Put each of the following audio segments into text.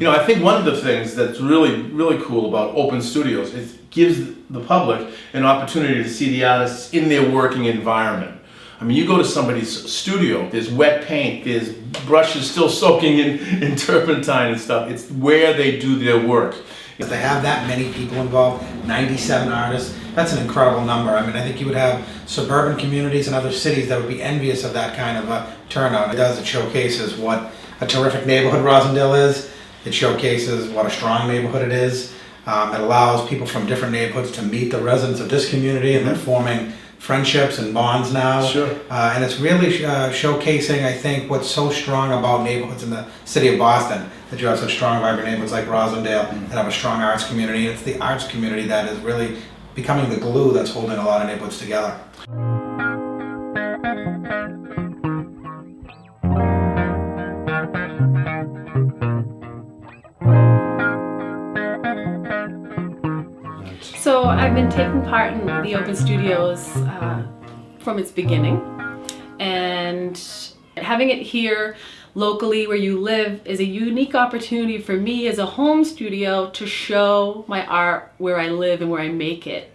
You know, I think one of the things that's really cool about open studios is it gives the public an opportunity to see the artists in their working environment. I mean, you go to somebody's studio, there's wet paint, there's brushes still soaking in turpentine and stuff. It's where they do their work. If they have that many people involved, 97 artists, that's an incredible number. I mean, I think you would have suburban communities and other cities that would be envious of that kind of a turnout. It showcases what a terrific neighborhood Roslindale is. It showcases what a strong neighborhood it is. It allows people from different neighborhoods to meet the residents of this community, and they're forming friendships and bonds now. Sure. And it's really showcasing, I think, what's so strong about neighborhoods in the city of Boston, that you have such strong, vibrant neighborhoods like Roslindale that have a strong arts community. And it's the arts community that is really becoming the glue that's holding a lot of neighborhoods together. So I've been taking part in the Open Studios from its beginning, and having it here locally where you live is a unique opportunity for me as a home studio to show my art where I live and where I make it.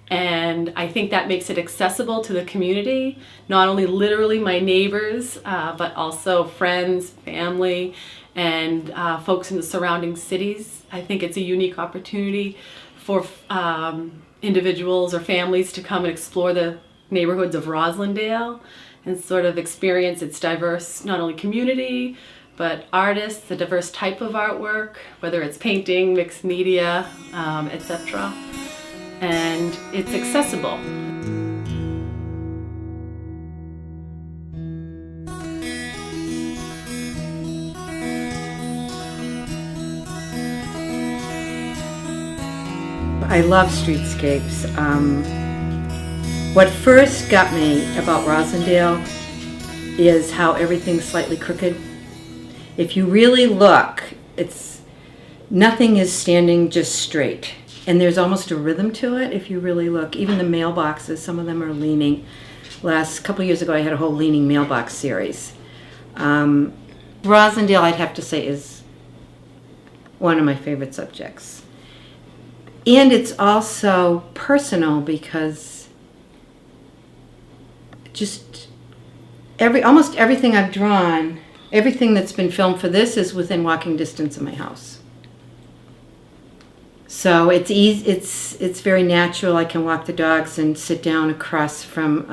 And I think that makes it accessible to the community, not only literally my neighbors, but also friends, family, and folks in the surrounding cities. I think it's a unique opportunity for individuals or families to come and explore the neighborhoods of Roslindale and sort of experience its diverse, not only community, but artists, the diverse type of artwork, whether it's painting, mixed media, etc. And it's accessible. I love streetscapes. What first got me about Roslindale is how everything's slightly crooked. If you really look, nothing is standing just straight. And there's almost a rhythm to it if you really look. Even the mailboxes, some of them are leaning. Last couple of years ago I had a whole leaning mailbox series. Roslindale, I'd have to say, is one of my favorite subjects. And it's also personal because just almost everything I've drawn, everything that's been filmed for this is within walking distance of my house. So it's easy, it's very natural. I can walk the dogs and sit down across from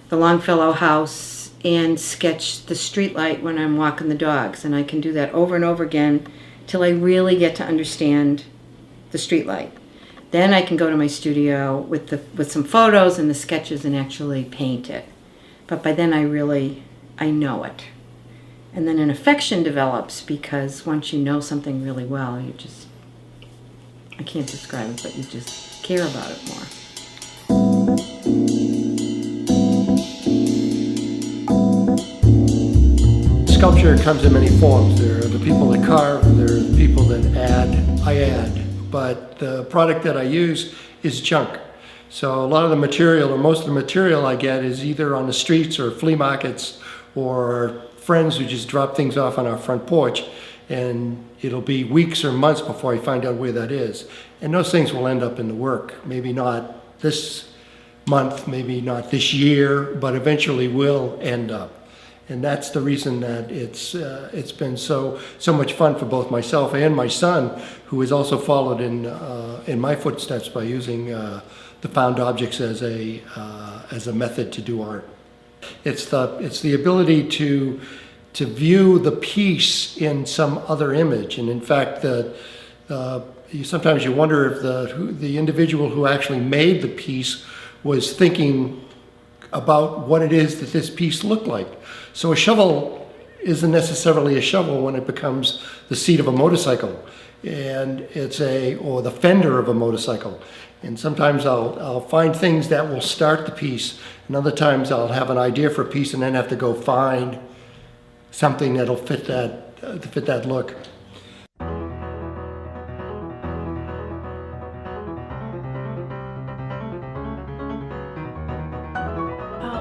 the Longfellow house and sketch the streetlight when I'm walking the dogs, and I can do that over and over again till I really get to understand the streetlight. Then I can go to my studio with some photos and the sketches and actually paint it. But by then I know it. And then an affection develops because once you know something really well, I can't describe it, but you just care about it more. Sculpture comes in many forms. There are the people that carve, there are the people that add. I add. But the product that I use is junk. So a lot of the material, or most of the material I get, is either on the streets or flea markets or friends who just drop things off on our front porch, and it'll be weeks or months before I find out where that is. And those things will end up in the work. Maybe not this month, maybe not this year, but eventually will end up. And that's the reason that it's been so much fun for both myself and my son, who has also followed in my footsteps by using the found objects as a method to do art. It's the ability to view the piece in some other image, and in fact, sometimes you wonder if the individual who actually made the piece was thinking about what it is that this piece looked like. So a shovel isn't necessarily a shovel when it becomes the seat of a motorcycle, and or the fender of a motorcycle. And sometimes I'll find things that will start the piece, and other times I'll have an idea for a piece and then have to go find something that'll fit that look.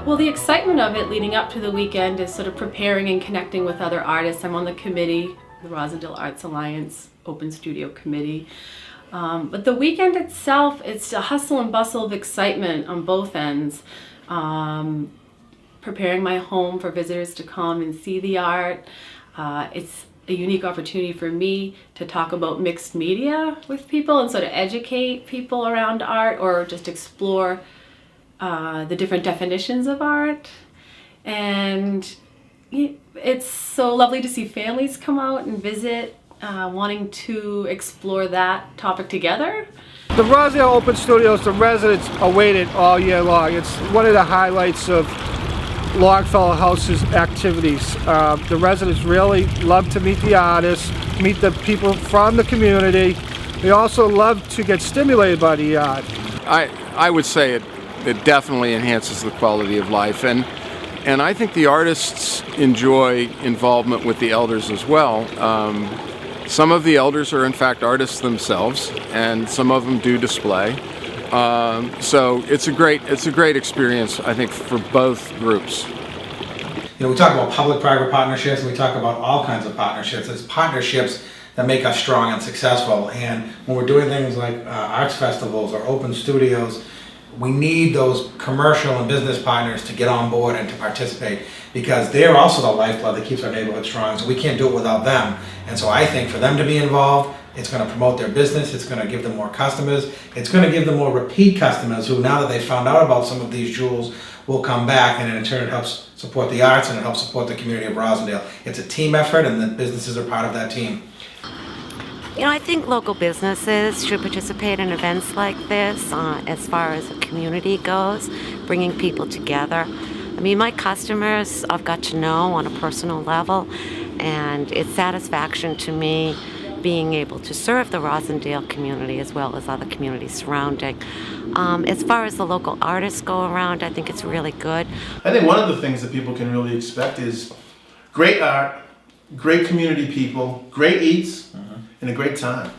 Well, the excitement of it leading up to the weekend is sort of preparing and connecting with other artists. I'm on the committee the Roslindale Arts Alliance Open Studio Committee. But the weekend itself, it's a hustle and bustle of excitement on both ends. Preparing my home for visitors to come and see the art. It's a unique opportunity for me to talk about mixed media with people and sort of educate people around art, or just explore the different definitions of art. And it's so lovely to see families come out and visit, wanting to explore that topic together. The Roslindale Open Studios, the residents await it all year long. It's one of the highlights of Longfellow House's activities. The residents really love to meet the artists, meet the people from the community. They also love to get stimulated by the art. I would say it definitely enhances the quality of life, and I think the artists enjoy involvement with the elders as well. Some of the elders are in fact artists themselves, and some of them do display. So it's a great experience, I think, for both groups. You know, we talk about public-private partnerships, and we talk about all kinds of partnerships. It's partnerships that make us strong and successful. And when we're doing things like arts festivals or open studios, we need those commercial and business partners to get on board and to participate, because they're also the lifeblood that keeps our neighborhood strong. So we can't do it without them. And so I think for them to be involved, it's going to promote their business, it's going to give them more customers, it's going to give them more repeat customers who, now that they've found out about some of these jewels, will come back, and in turn it helps support the arts and it helps support the community of Roslindale. It's a team effort, and the businesses are part of that team. You know, I think local businesses should participate in events like this as far as the community goes, bringing people together. I mean, my customers I've got to know on a personal level, and it's satisfaction to me being able to serve the Roslindale community as well as other communities surrounding. As far as the local artists go around, I think it's really good. I think one of the things that people can really expect is great art, great community people, great eats, and a great time.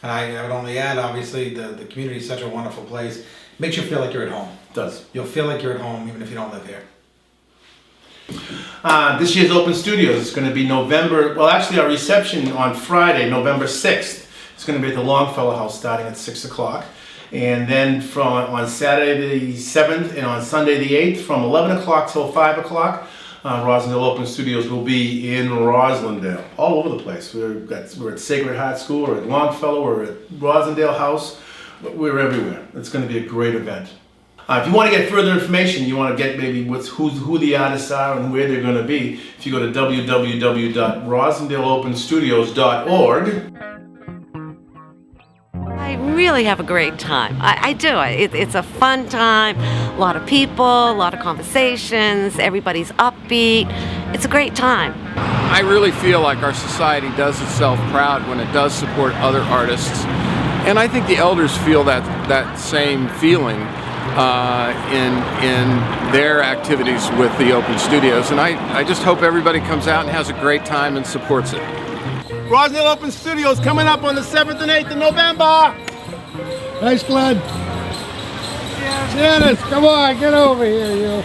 And I would only add, obviously, the community is such a wonderful place. It makes you feel like you're at home. It does. You'll feel like you're at home even if you don't live here. This year's Open Studios is going to be our reception on Friday, November 6th. It's going to be at the Longfellow House starting at 6 o'clock. And then on Saturday the 7th and on Sunday the 8th from 11 o'clock till 5 o'clock, Roslindale Open Studios will be in Roslindale, all over the place. We're at Sacred Heart School, we're at Longfellow, we're at Roslindale House. We're everywhere. It's going to be a great event. If you want to get further information, you want to get maybe who the artists are and where they're going to be, if you go to www.roslindaleopenstudios.org. I really have a great time. I do. It's a fun time, a lot of people, a lot of conversations, everybody's upbeat. It's a great time. I really feel like our society does itself proud when it does support other artists, and I think the elders feel that same feeling in their activities with the Open Studios, and I just hope everybody comes out and has a great time and supports it. Roslindale Open Studios coming up on the 7th and 8th of November. Thanks, Glenn. Janice, come on, get over here, you.